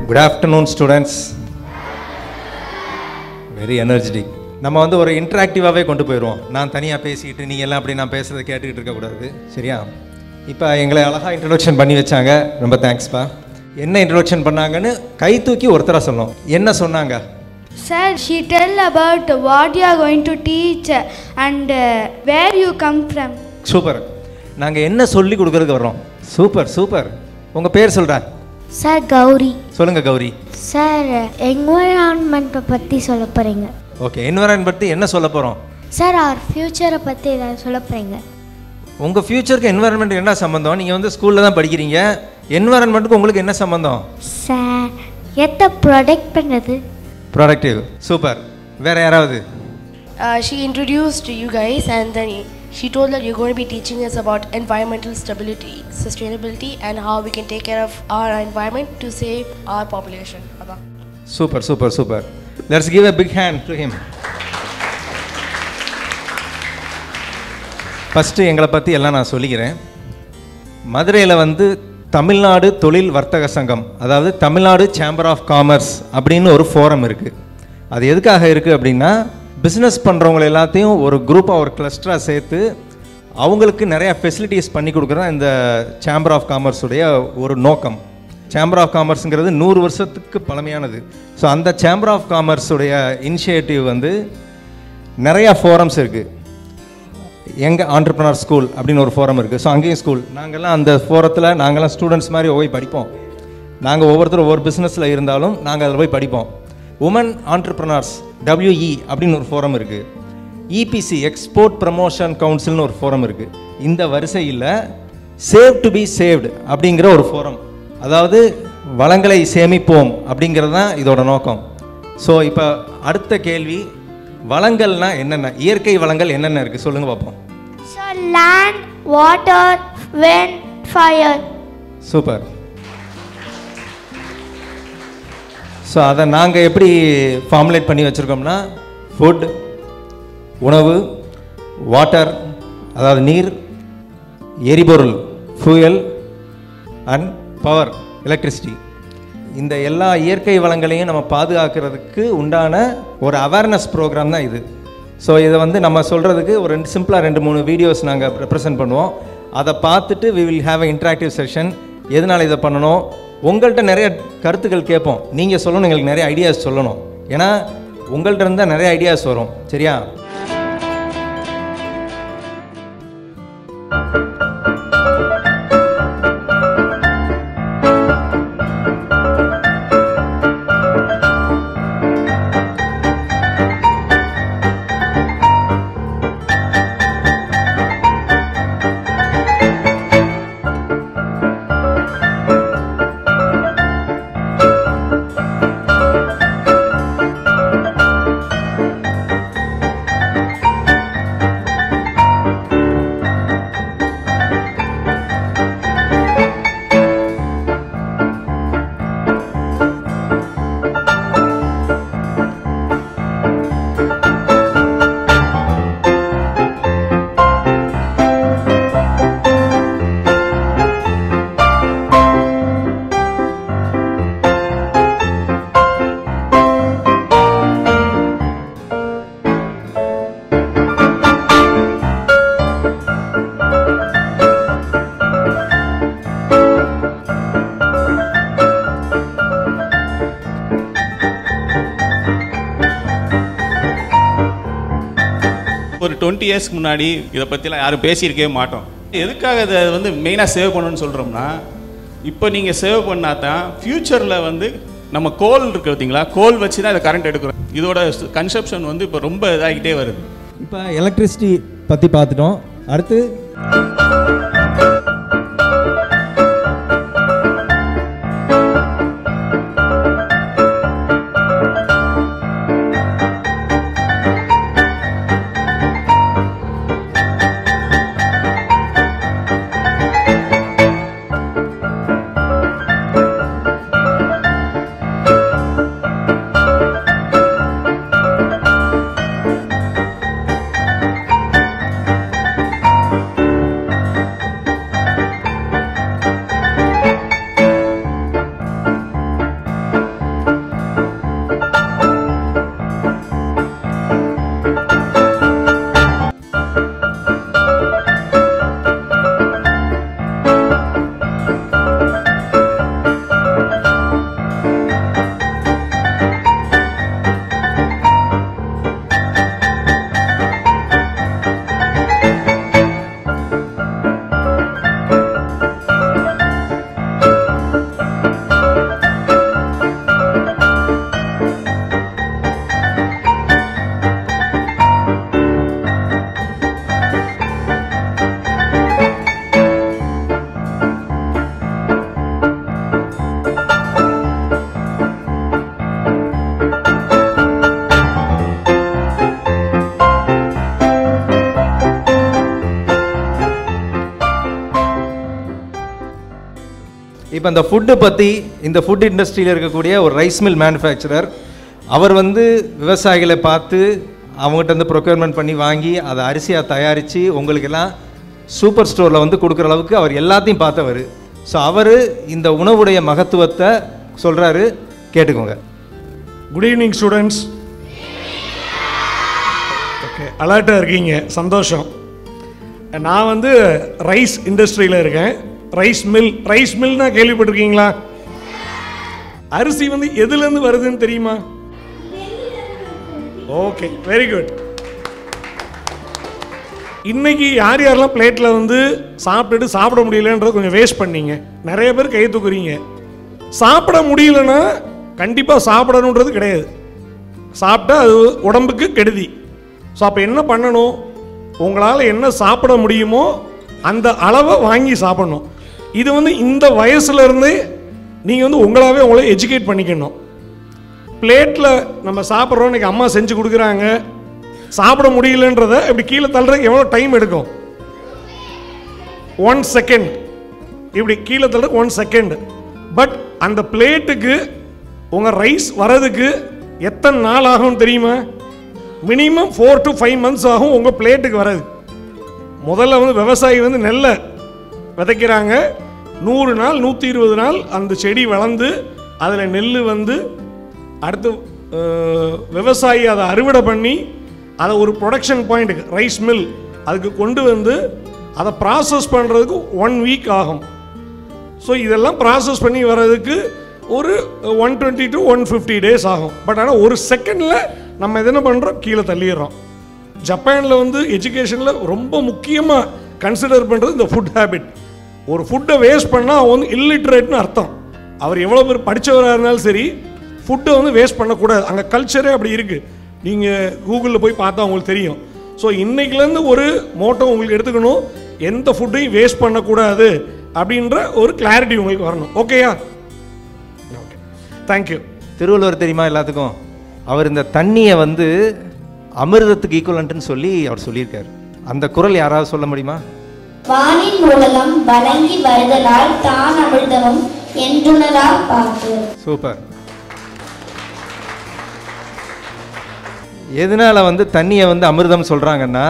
Good afternoon, students. Very energetic. நம்ம வந்து ஒரு இன்டராக்டிவாகவே கொண்டு போயிடுவோம். நான் தனியாக பேசிக்கிட்டு நீங்கள் எல்லாம் அப்படி நான் பேசுகிறத கேட்டுக்கிட்டு இருக்கக்கூடாது, சரியா? இப்போ எங்களை அழகாக இன்ட்ரடக்ஷன் பண்ணி வச்சாங்க, ரொம்ப தேங்க்ஸ்ப்பா. என்ன இன்ட்ரடக்ஷன் பண்ணாங்கன்னு கை தூக்கி ஒருத்தராக சொல்லணும். என்ன சொன்னாங்க? Sir, she tell about what you are going to teach and where you come from. Super. நாங்கள் என்ன சொல்லி கொடுக்கறதுக்கு வர்றோம்? Super super. உங்கள் பேர் சொல்கிறேன். சார் கௌரி. சொல்லுங்கள் கௌரி. சார் என்விரான்மெண்ட்டை பற்றி சொல்ல போகிறீங்க. ஓகே, என்விரான்மெண்ட் பற்றி என்ன சொல்ல போகிறோம்? சார் அவர் ஃப்யூச்சரை பற்றி ஏதாவது சொல்ல போகிறீங்க. உங்கள் ஃப்யூச்சருக்கு என்விரான்மெண்ட் என்ன சம்மந்தம்? நீங்கள் வந்து ஸ்கூலில் தான் படிக்கிறீங்க, என்விரான்மெண்ட்டுக்கு உங்களுக்கு என்ன சம்மந்தம்? சார் எத்தை ப்ரொடெக்ட் பண்ணுறது. ப்ரொடக்டிவ். சூப்பர். வேறு யாராவது? She introduced you guys and then she told that you're going to be teaching us about environmental stability, sustainability and how we can take care of our environment to save our population. Super, super, super. Let's give a big hand to him. First எங்களை பற்றி எல்லாம் நான் சொல்லிக்கிறேன். மதுரையில் வந்து தமிழ்நாடு தொழில் வர்த்தக சங்கம், அதாவது தமிழ்நாடு சேம்பர் ஆஃப் காமர்ஸ் அப்படின்னு ஒரு ஃபோரம் இருக்குது. அது எதுக்காக இருக்குது அப்படின்னா, பிஸ்னஸ் பண்ணுறவங்க எல்லாத்தையும் ஒரு குரூப்பாக ஒரு கிளஸ்டராக சேர்த்து அவங்களுக்கு நிறையா ஃபெசிலிட்டிஸ் பண்ணி கொடுக்குறது இந்த சேம்பர் ஆஃப் காமர்ஸுடைய ஒரு நோக்கம். சேம்பர் ஆஃப் காமர்ஸுங்கிறது 100 வருஷத்துக்கு பழமையானது. ஸோ அந்த சேம்பர் ஆஃப் காமர்ஸுடைய இனிஷியேட்டிவ் வந்து நிறையா ஃபோரம்ஸ் இருக்குது. எங்கள் ஆண்டர்ப்ரனர் ஸ்கூல் அப்படின்னு ஒரு ஃபோரம் இருக்குது. ஸோ அங்கேயும் ஸ்கூல், நாங்கள்லாம் அந்த ஃபோரத்தில் நாங்கள்லாம் ஸ்டூடெண்ட்ஸ் மாதிரி போய் படிப்போம். நாங்கள் ஒவ்வொருத்தரும் ஒவ்வொரு பிஸ்னஸில் இருந்தாலும் நாங்கள் அதில் போய் படிப்போம். உமன் ஆண்டர்ப்ரனர்ஸ் WE அப்படின்னு ஒரு ஃபோரம் இருக்குது. EPC எக்ஸ்போர்ட் ப்ரமோஷன் கவுன்சில்னு ஒரு ஃபோரம் இருக்குது. இந்த வரிசையில் சேவ் டு பி சேவ்டு அப்படிங்கிற ஒரு ஃபோரம், அதாவது வளங்களை சேமிப்போம் அப்படிங்கிறது தான் இதோட நோக்கம். ஸோ இப்போ அடுத்த கேள்வி, வளங்கள்னா என்னென்ன, இயற்கை வளங்கள் என்னென்ன இருக்குது சொல்லுங்கள் பார்ப்போம். So land, water, wind, fire. Super. So அதை நாங்கள் எப்படி ஃபார்முலேட் பண்ணி வச்சுருக்கோம்னா, ஃபுட் உணவு, வாட்டர் அதாவது நீர், எரிபொருள் ஃபியூயல் அண்ட் பவர் எலக்ட்ரிசிட்டி, இந்த எல்லா இயற்கை வளங்களையும் நம்ம பாதுகாக்கிறதுக்கு உண்டான ஒரு அவேர்னஸ் ப்ரோக்ராம் தான் இது. ஸோ இதை வந்து நம்ம சொல்கிறதுக்கு ஒரு சிம்பிளாக 2-3 வீடியோஸ் நாங்கள் ரெப்ரசன்ட் பண்ணுவோம். அதை பார்த்துட்டு we will have a interactive session. எதனால் இதை பண்ணணும், உங்கள்கிட்ட நிறைய கருத்துக்கள் கேட்போம், நீங்கள் சொல்லணும், எங்களுக்கு நிறைய ஐடியாஸ் சொல்லணும். ஏன்னா உங்கள்கிட்ட இருந்தால் நிறைய ஐடியாஸ் வரும், சரியா? ஒரு 20 இயர்ஸ்க்கு முன்னாடி இதை பற்றிலாம் யாரும் பேசியிருக்கவே மாட்டோம். எதுக்காக இதை வந்து மெயினாக சேவ் பண்ணணும்னு சொல்கிறோம்னா, இப்போ நீங்கள் சேவ் பண்ணால் தான் ஃப்யூச்சரில் வந்து நம்ம கோல் இருக்குது பார்த்தீங்களா, கோல் வச்சு தான் இதை கரண்ட் எடுக்கிறோம். இதோட கன்சப்ஷன் வந்து இப்போ ரொம்ப இதாகிட்டே வருது. இப்போ எலக்ட்ரிசிட்டி பற்றி பார்த்துட்டோம். அடுத்து இப்போ இந்த ஃபுட்டு பற்றி, இந்த ஃபுட் இண்டஸ்ட்ரியில் இருக்கக்கூடிய ஒரு ரைஸ் மில் மேனுஃபேக்சரர், அவர் வந்து விவசாயிகளை பார்த்து அவங்ககிட்ட வந்து ப்ரொக்யூர்மெண்ட் பண்ணி வாங்கி அதை அரிசியாக தயாரித்து உங்களுக்கெல்லாம் சூப்பர் ஸ்டோரில் வந்து கொடுக்குற அளவுக்கு அவர் எல்லாத்தையும் பார்த்தவர். ஸோ அவர் இந்த உணவுடைய மகத்துவத்தை சொல்கிறாரு, கேட்டுக்கோங்க. Good evening students. ஓகே, அலர்ட்டாக இருக்கீங்க, சந்தோஷம். நான் வந்து ரைஸ் இண்டஸ்ட்ரியில் இருக்கேன். ரைஸ் மில்னா கேள்விப்பட்டிருக்கீங்களா? அரிசி வந்து எதுலேருந்து வருதுன்னு தெரியுமா? Okay, very good. இன்னைக்கு யார் யாரெல்லாம் பிளேட்டில் வந்து சாப்பிட முடியலன்றத கொஞ்சம் வேஸ்ட் பண்ணீங்க. நிறைய பேர் கை தூக்குறீங்க. சாப்பிட முடியலன்னா கண்டிப்பாக சாப்பிடணுன்றது கிடையாது. சாப்பிட்டா அது உடம்புக்கு கெடுதி. ஸோ அப்போ என்ன பண்ணணும்? உங்களால் என்ன சாப்பிட முடியுமோ அந்த அளவை வாங்கி சாப்பிடணும். இது வந்து இந்த வயசுலேருந்தே நீங்கள் வந்து உங்களை எஜுகேட் பண்ணிக்கணும். பிளேட்டில் நம்ம சாப்பிட்றோம், இன்றைக்கி அம்மா செஞ்சு கொடுக்குறாங்க, சாப்பிட முடியலன்றத இப்படி கீழே தள்ளுறதுக்கு எவ்வளோ டைம் எடுக்கும்? 1 செகண்ட். இப்படி கீழே தள்ளுறதுக்கு 1 செகண்ட். பட் அந்த பிளேட்டுக்கு உங்கள் ரைஸ் வர்றதுக்கு எத்தனை நாள் ஆகும் தெரியுமா? மினிமம் 4 to 5 months ஆகும் உங்கள் பிளேட்டுக்கு வர்றது. முதல்ல வந்து விவசாயி வந்து நெல்லை விதைக்கிறாங்க. 100 நாள் 120 நாள் அந்த செடி வளர்ந்து அதில் நெல் வந்து அடுத்து விவசாயி அதை அறுவடை பண்ணி அதை ஒரு ப்ரொடக்ஷன் பாயிண்ட்டுக்கு, ரைஸ் மில், அதுக்கு கொண்டு வந்து அதை ப்ராசஸ் பண்ணுறதுக்கு 1 week ஆகும். ஸோ இதெல்லாம் ப்ராசஸ் பண்ணி வர்றதுக்கு ஒரு 120 to 150 days ஆகும். பட் ஆனால் ஒரு செகண்டில் நம்ம என்ன பண்ணுறோம்? கீழே தள்ளிடுறோம். ஜப்பானில் வந்து எஜுகேஷனில் ரொம்ப முக்கியமாக கன்சிடர் பண்ணுறது இந்த ஃபுட் ஹேபிட். ஒரு ஃபுட்டை வேஸ்ட் பண்ணால் அவன் வந்து இல்லிட்ரேட்னு அர்த்தம். அவர் எவ்வளோ பேர் படித்தவராக இருந்தாலும் சரி, ஃபுட்டை வந்து வேஸ்ட் பண்ணக்கூடாது. அங்கே கல்ச்சரே அப்படி இருக்குது. நீங்கள் கூகுளில் போய் பார்த்தா உங்களுக்கு தெரியும். ஸோ இன்றைக்கிலேருந்து ஒரு மோட்டோ உங்களுக்கு எடுத்துக்கணும், எந்த ஃபுட்டையும் வேஸ்ட் பண்ணக்கூடாது அப்படின்ற ஒரு கிளாரிட்டி உங்களுக்கு வரணும். ஓகேயா? Okay, thank you. திருவள்ளுவர் தெரியுமா எல்லாத்துக்கும்? அவர் இந்த தண்ணியை வந்து அமிர்தத்துக்கு ஈக்குவலன்ட்னு சொல்லி அவர் சொல்லியிருக்காரு. அந்த குறள் யாராவது சொல்ல முடியுமா? வானின் மூலம் வழங்கி வருதலால் தான் அமிர்தமும் என்றுணரா பார்த்து. சூப்பர். எதனால வந்து தண்ணியை வந்து அமிர்தம் சொல்கிறாங்கன்னா,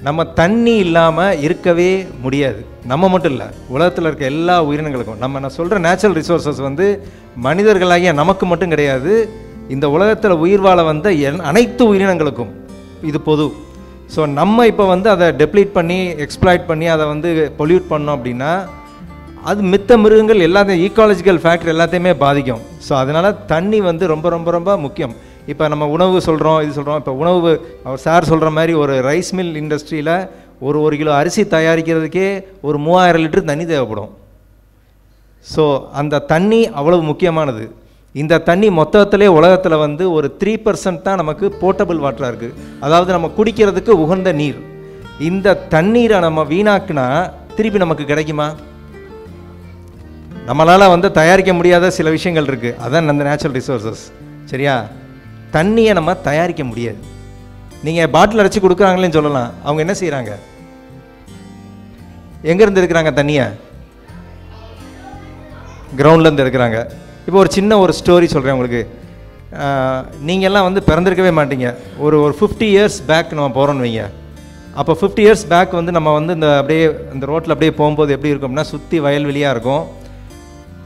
நம்ம தண்ணி இல்லாமல் இருக்கவே முடியாது. நம்ம மட்டும் இல்லை, உலகத்தில் இருக்க எல்லா உயிரினங்களுக்கும். நான் சொல்கிற நேச்சுரல் ரிசோர்ஸஸ் வந்து மனிதர்களாகிய நமக்கு மட்டும் கிடையாது, இந்த உலகத்தில் உயிர் வாழ வந்த அனைத்து உயிரினங்களுக்கும் இது பொது. ஸோ நம்ம இப்போ வந்து அதை டெப்ளீட் பண்ணி எக்ஸ்ப்ளாய்ட் பண்ணி அதை வந்து பொல்யூட் பண்ணோம் அப்படின்னா அது மித்த மிருகங்கள் எல்லாத்தையும், ஈக்காலஜிக்கல் ஃபேக்டர் எல்லாத்தையுமே பாதிக்கும். ஸோ அதனால் தண்ணி வந்து ரொம்ப ரொம்ப ரொம்ப முக்கியம். இப்போ நம்ம உணவு சொல்கிறோம், இது சொல்கிறோம். இப்போ உணவு, அவர் சார் சொல்கிற மாதிரி ஒரு ரைஸ் மில் இண்டஸ்ட்ரியில் ஒரு கிலோ அரிசி தயாரிக்கிறதுக்கே ஒரு 3000 லிட்டர் தண்ணி தேவைப்படும். ஸோ அந்த தண்ணி அவ்வளவு முக்கியமானது. இந்த தண்ணி மொத்தத்திலே உலகத்தில் வந்து ஒரு 3% தான் நமக்கு போர்ட்டபிள் வாட்டராக இருக்குது, அதாவது நம்ம குடிக்கிறதுக்கு உகந்த நீர். இந்த தண்ணீரை நம்ம வீணாக்குனா திருப்பி நமக்கு கிடைக்குமா? நம்மளால் வந்து தயாரிக்க முடியாத சில விஷயங்கள் இருக்குது, அதான் அந்த நேச்சுரல் ரிசோர்ஸஸ். சரியா? தண்ணியை நம்ம தயாரிக்க முடியாது. நீங்கள் பாட்டில் அடைச்சி கொடுக்குறாங்களேன்னு சொல்லலாம். அவங்க என்ன செய்கிறாங்க? எங்கேருந்து எடுக்கிறாங்க தண்ணியை? கிரவுண்ட்லேருந்து எடுக்கிறாங்க. இப்போ ஒரு சின்ன ஒரு ஸ்டோரி சொல்கிறேன் உங்களுக்கு. நீங்கள்லாம் வந்து பிறந்திருக்கவே மாட்டீங்க. ஒரு 50 years பேக் நம்ம போகிறோன்னு வைங்க. அப்போ 50 years பேக் வந்து நம்ம வந்து இந்த அப்படியே இந்த ரோட்டில் அப்படியே போகும்போது எப்படி இருக்கும்னா, சுற்றி வயல்வெளியாக இருக்கும்.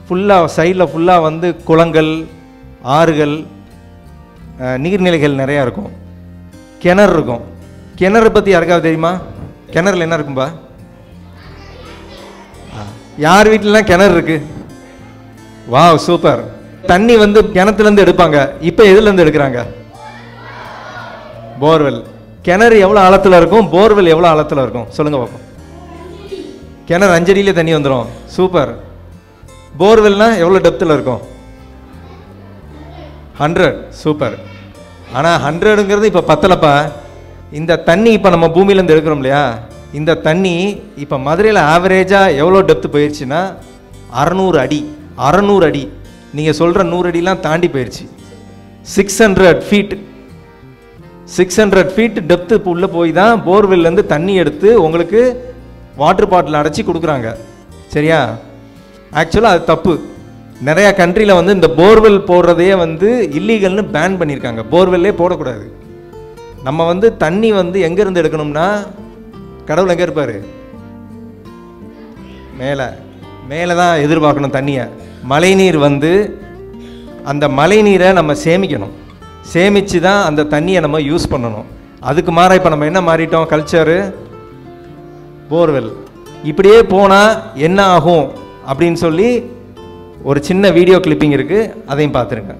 ஃபுல்லாக சைடில் ஃபுல்லாக வந்து குளங்கள், ஆறுகள், நீர்நிலைகள் நிறையா இருக்கும். கிணறு இருக்கும். கிணறு பற்றி யாருக்காவது தெரியுமா? கிணறுல என்ன இருக்கும்பா? யார் வீட்டிலலாம் கிணறு இருக்குது? Wow, super. தண்ணி வந்து கிணத்துலேருந்து எடுப்பாங்க. இப்போ எதுலேருந்து எடுக்கிறாங்க? போர்வெல். கிணறு எவ்வளோ ஆழத்தில் இருக்கும்? போர்வெல் எவ்வளோ ஆழத்தில் இருக்கும்? சொல்லுங்கள் பார்ப்போம். கிணறு 5 அடியிலே தண்ணி வந்துடும். சூப்பர். போர்வெல்னால் எவ்வளோ டெப்த்தில் இருக்கும்? 100. சூப்பர். ஆனால் 100ங்கிறது இப்போ பத்தலப்பா. இந்த தண்ணி இப்போ நம்ம பூமியிலேருந்து எடுக்கிறோம் இல்லையா, இந்த தண்ணி இப்போ மதுரையில் ஆவரேஜாக எவ்வளோ டெப்த்து போயிடுச்சுன்னா 600 அடி. 600 அடி. நீங்கள் சொல்கிற 100 அடிலாம் தாண்டி போயிடுச்சு. 600 ஃபீட். 600 ஃபீட் டெப்த்து உள்ளே போய் தான் போர்வெல்லேருந்து தண்ணி எடுத்து உங்களுக்கு வாட்டர் பாட்டில் அடைச்சி கொடுக்குறாங்க. சரியா? ஆக்சுவலாக அது தப்பு. நிறையா கண்ட்ரியில் வந்து இந்த போர்வெல் போடுறதையே வந்து இல்லீகல்னு பேன் பண்ணியிருக்காங்க. போர்வெல்லே போடக்கூடாது. நம்ம வந்து தண்ணி வந்து எங்கேருந்து எடுக்கணும்னா, கடவுள் எங்கே இருப்பார்? மேலே மேலே தான் எதிர்பார்க்கணும் தண்ணியை. மழைநீர் வந்து அந்த மழைநீரை நம்ம சேமிக்கணும். சேமித்து தான் அந்த தண்ணியை நம்ம யூஸ் பண்ணணும். அதுக்கு மாற இப்போ நம்ம என்ன மாறிட்டோம்? Culture, borewell. இப்படியே போனால் என்ன ஆகும் அப்படின்னு சொல்லி ஒரு சின்ன வீடியோ கிளிப்பிங் இருக்குது, அதையும் பார்த்துருங்க.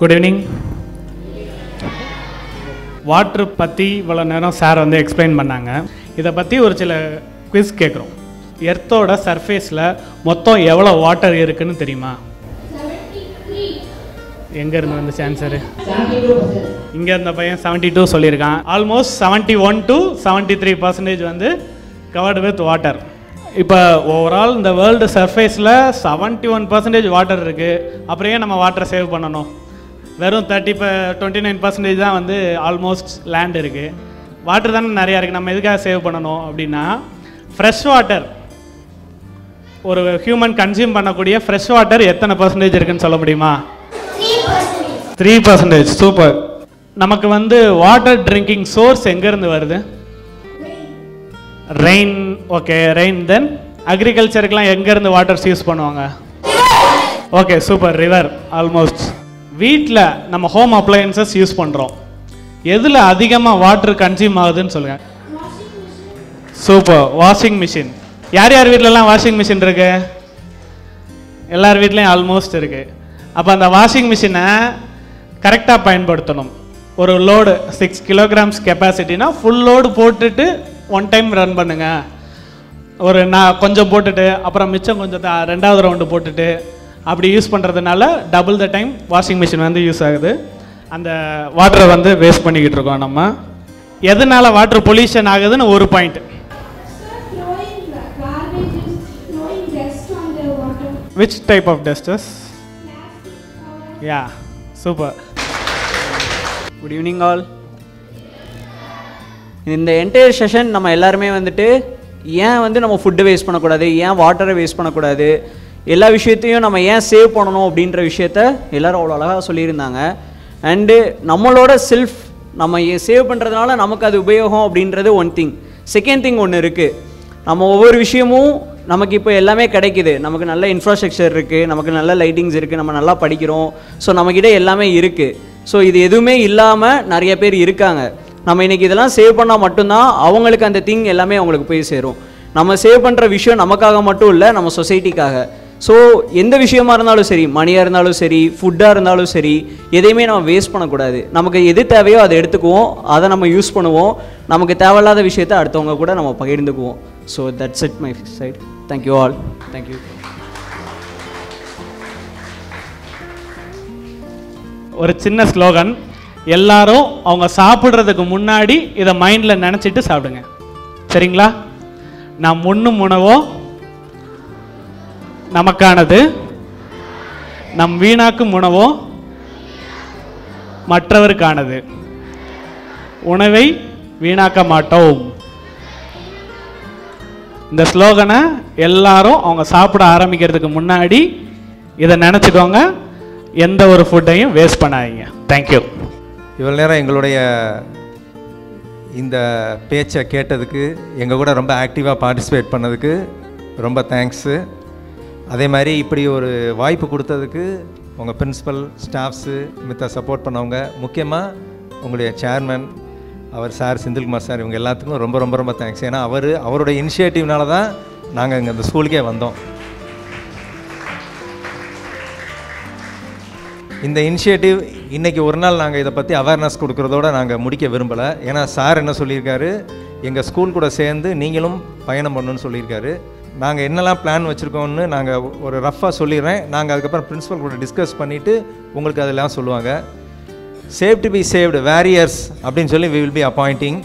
Good evening. வாட்ரு பற்றி இவ்வளோ நேரம் சார் வந்து எக்ஸ்பிளைன் பண்ணாங்க. இதை பற்றி ஒரு சில குவிஸ் கேட்குறோம். எர்த்தோட சர்ஃபேஸில் மொத்தம் எவ்வளோ வாட்டர் இருக்குன்னு தெரியுமா? எங்கேருந்து வந்துச்சு ஆன்சரு? இங்கே இருந்த பையன் 72 சொல்லியிருக்கான். ஆல்மோஸ்ட் 71 to 73% வந்து கவர்டு வித் வாட்டர். இப்போ ஓவரால் இந்த வேர்ல்டு சர்ஃபேஸில் 71% வாட்டர் இருக்குது. அப்புறம் ஏன் நம்ம வாட்டரை சேவ் பண்ணணும்? வெறும் 29% தான் வந்து ஆல்மோஸ்ட் லேண்ட் இருக்குது. வாட்டர் தானே நிறையா இருக்குது, நம்ம எதுக்காக சேவ் பண்ணணும் அப்படின்னா, ஃப்ரெஷ் வாட்டர் ஒரு ஹியூமன் கன்சியூம் பண்ணக்கூடிய ஃப்ரெஷ் வாட்டர் எத்தனை பர்சன்டேஜ் இருக்குன்னு சொல்ல முடியுமா? 3%. சூப்பர். நமக்கு வந்து வாட்டர் ட்ரிங்கிங் சோர்ஸ் எங்கேருந்து வருது? ரெயின். Okay, rain. தென் அக்ரிகல்ச்சருக்கெலாம் எங்கேருந்து வாட்டர்ஸ் யூஸ் பண்ணுவாங்க? Okay, super, river. ஆல்மோஸ்ட். வீட்டில் நம்ம ஹோம் அப்ளையன்சஸ் யூஸ் பண்ணுறோம், எதில் அதிகமாக வாட்டர் கன்சியூம் ஆகுதுன்னு சொல்லுங்கள். Super, washing machine. யார் யார் வீட்டிலலாம் வாஷிங் மிஷின் இருக்கு? எல்லார் வீட்லேயும் ஆல்மோஸ்ட் இருக்குது. அப்போ அந்த வாஷிங் மிஷினை கரெக்டாக பயன்படுத்தணும். ஒரு லோடு 6 kilograms கெப்பாசிட்டினா ஃபுல் லோடு போட்டுட்டு ஒன் டைம் ரன் பண்ணுங்க. ஒரு கொஞ்சம் போட்டுட்டு அப்புறம் மிச்சம் கொஞ்சம் ரெண்டாவது ரவுண்டு போட்டுட்டு அப்படி யூஸ் பண்ணுறதுனால double the time washing machine வந்து யூஸ் ஆகுது. அந்த வாட்டரை வந்து வேஸ்ட் பண்ணிக்கிட்டு இருக்கோம் நம்ம. எதனால் வாட்டர் பொல்யூஷன் ஆகுதுன்னு ஒரு point. Which type of dusters? Yeah, super. Good evening all. இந்த என்டையர் செஷன் நம்ம எல்லாருமே வந்துட்டு ஏன் வந்து நம்ம ஃபுட்டு வேஸ்ட் பண்ணக்கூடாது, ஏன் வாட்டரை வேஸ்ட் பண்ணக்கூடாது, எல்லா விஷயத்தையும் நம்ம ஏன் சேவ் பண்ணணும் அப்படின்ற விஷயத்த எல்லோரும் அவ்வளோ அழகாக சொல்லியிருந்தாங்க. அண்டு நம்மளோட செல்ஃப் நம்ம சேவ் பண்ணுறதுனால நமக்கு அது உபயோகம் அப்படின்றது ஒன் திங். செகண்ட் திங் ஒன்று இருக்குது, நம்ம ஒவ்வொரு விஷயமும் நமக்கு இப்போ எல்லாமே கிடைக்குது. நமக்கு நல்ல இன்ஃப்ராஸ்ட்ரக்சர் இருக்குது, நமக்கு நல்ல லைட்டிங்ஸ் இருக்குது, நம்ம நல்லா படிக்கிறோம். ஸோ நம்மக்கிட்ட எல்லாமே இருக்குது. ஸோ இது எதுவுமே இல்லாமல் நிறைய பேர் இருக்காங்க. நம்ம இன்றைக்கி இதெல்லாம் சேவ் பண்ணால் மட்டும்தான் அவங்களுக்கு அந்த திங் எல்லாமே அவங்களுக்கு போய் சேரும். நம்ம சேவ் பண்ணுற விஷயம் நமக்காக மட்டும் இல்லை, நம்ம சொசைட்டிக்காக. ஸோ எந்த விஷயமா இருந்தாலும் சரி, மணியாக இருந்தாலும் சரி, ஃபுட்டாக இருந்தாலும் சரி, எதையுமே நம்ம வேஸ்ட் பண்ணக்கூடாது. நமக்கு எது தேவையோ அதை எடுத்துக்குவோம், அதை நம்ம யூஸ் பண்ணுவோம். நமக்கு தேவையில்லாத விஷயத்தை அடுத்தவங்க கூட நம்ம பகிர்ந்துக்குவோம். So that's it my side. Thank you all. Thank you. ஒரு சின்ன ஸ்லோகன், எல்லாரும் அவங்க சாப்பிட்றதுக்கு முன்னாடி இதை மைண்டில் நினச்சிட்டு சாப்பிடுங்க, சரிங்களா? நாம் உண்ணும் உணவோ நமக்கானது, நம் வீணாக்கும் உணவோ மற்றவருக்கானது. உணவை வீணாக்க மாட்டோம். இந்த ஸ்லோகனை எல்லாரும் அவங்க சாப்பிட ஆரம்பிக்கிறதுக்கு முன்னாடி இதை நினச்சிக்கோங்க. எந்த ஒரு ஃபுட்டையும் வேஸ்ட் பண்ணாதீங்க. தேங்க்யூ. இவ்வளோ நேரம் எங்களுடைய இந்த பேச்சை கேட்டதுக்கு, எங்கள் கூட ரொம்ப ஆக்டிவாக பார்ட்டிசிபேட் பண்ணதுக்கு ரொம்ப தேங்க்ஸு. அதே மாதிரி இப்படி ஒரு வாய்ப்பு கொடுத்ததுக்கு உங்கள் பிரின்ஸிபல், ஸ்டாஃப்ஸு, மித்த சப்போர்ட் பண்ணவங்க, முக்கியமாக உங்களுடைய சேர்மன் அவர் சார் செந்தில்குமார் சார், இவங்க எல்லாத்துக்கும் ரொம்ப ரொம்ப ரொம்ப தேங்க்ஸ். ஏன்னா அவருடைய இனிஷியேட்டிவ்னால தான் நாங்கள் இங்கே இந்த ஸ்கூலுக்கே வந்தோம். இந்த இனிஷியேட்டிவ் இன்றைக்கி ஒரு நாள் நாங்கள் இதை பற்றி அவேர்னஸ் கொடுக்குறதோட நாங்கள் முடிக்க விரும்பலை. ஏன்னா சார் என்ன சொல்லியிருக்காரு, எங்கள் ஸ்கூல் கூட சேர்ந்து நீங்களும் பயணம் பண்ணணுன்னு சொல்லியிருக்காரு. நாங்கள் என்னெல்லாம் பிளான் வச்சுருக்கோம்னு நாங்கள் ஒரு ரஃப்பாக சொல்லிடுறேன். நாங்கள் அதுக்கப்புறம் பிரின்ஸிபல் கூட டிஸ்கஸ் பண்ணிவிட்டு உங்களுக்கு அதெல்லாம் சொல்லுவாங்க. Save to be saved warriors அப்படின்னு சொல்லி வி வில் பி அப்பாயிண்டிங்.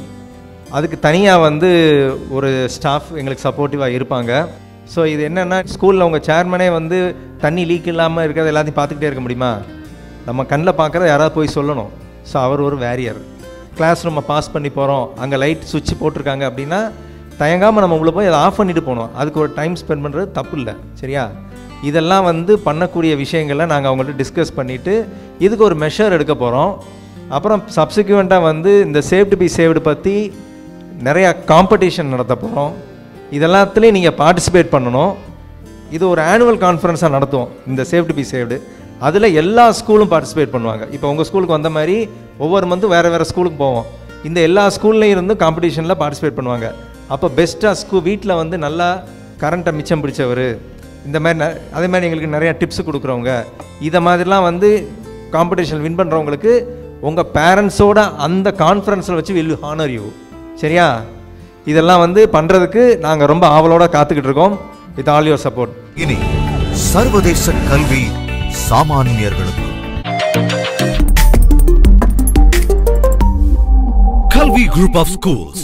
அதுக்கு தனியாக வந்து ஒரு ஸ்டாஃப் எங்களுக்கு சப்போர்ட்டிவாக இருப்பாங்க. ஸோ இது என்னென்னா, ஸ்கூலில் உங்கள் சேர்மனே வந்து தண்ணி லீக் இல்லாமல் இருக்கிறது எல்லாத்தையும் பார்த்துக்கிட்டே இருக்க முடியுமா? நம்ம கண்ணில் பார்க்குறத யாராவது போய் சொல்லணும். ஸோ அவர் ஒரு வேரியர். கிளாஸ் ரூமை பாஸ் பண்ணி போகிறோம், அங்கே லைட் சுவிட்ச் போட்டிருக்காங்க அப்படின்னா தயங்காமல் நம்ம உள்ளே போய் அதை ஆஃப் பண்ணிவிட்டு போகணும். அதுக்கு ஒரு டைம் ஸ்பெண்ட் பண்ணுறது தப்பு இல்லை, சரியா? இதெல்லாம் வந்து பண்ணக்கூடிய விஷயங்களை நாங்கள் அவங்கள்ட்ட டிஸ்கஸ் பண்ணிவிட்டு இதுக்கு ஒரு மெஷர் எடுக்க போகிறோம். அப்புறம் சப்சிக்வெண்ட்டாக வந்து இந்த சேவ் டு பி சேவ்டு பற்றி நிறையா காம்படிஷன் நடத்த போகிறோம். இதெல்லாத்துலேயும் நீங்கள் பார்ட்டிசிபேட் பண்ணணும். இது ஒரு ஆனுவல் கான்ஃபரன்ஸாக நடத்துவோம் இந்த சேவ் டு பி சேவ்டு. அதில் எல்லா ஸ்கூலும் பார்ட்டிசிபேட் பண்ணுவாங்க. இப்போ உங்கள் ஸ்கூலுக்கு வந்த மாதிரி ஒவ்வொரு மந்த்தும் வேறு ஸ்கூலுக்கு போவோம். இந்த எல்லா ஸ்கூல்லையும் இருந்து காம்படிஷனில் பார்ட்டிசிபேட் பண்ணுவாங்க. அப்போ பெஸ்ட்டாக வீட்டில் வந்து நல்லா கரண்ட்டை மிச்சம் பிடிச்சவர், இந்த மாதிரி அதே மாதிரி எங்களுக்கு நிறையா டிப்ஸ் கொடுக்குறவங்க, இதை மாதிரிலாம் வந்து காம்படிஷன் வின் பண்ணுறவங்களுக்கு உங்கள் பேரண்ட்ஸோட அந்த கான்ஃபரன்ஸில் வச்சு வில் ஹானர் யூ, சரியா? இதெல்லாம் வந்து பண்ணுறதுக்கு நாங்கள் ரொம்ப ஆவலோட காத்துக்கிட்டு இருக்கோம். With all your support. இனி சர்வதேச கல்வி சாமானியர்களுக்கு கல்வி குரூப் ஆஃப் ஸ்கூல்ஸ்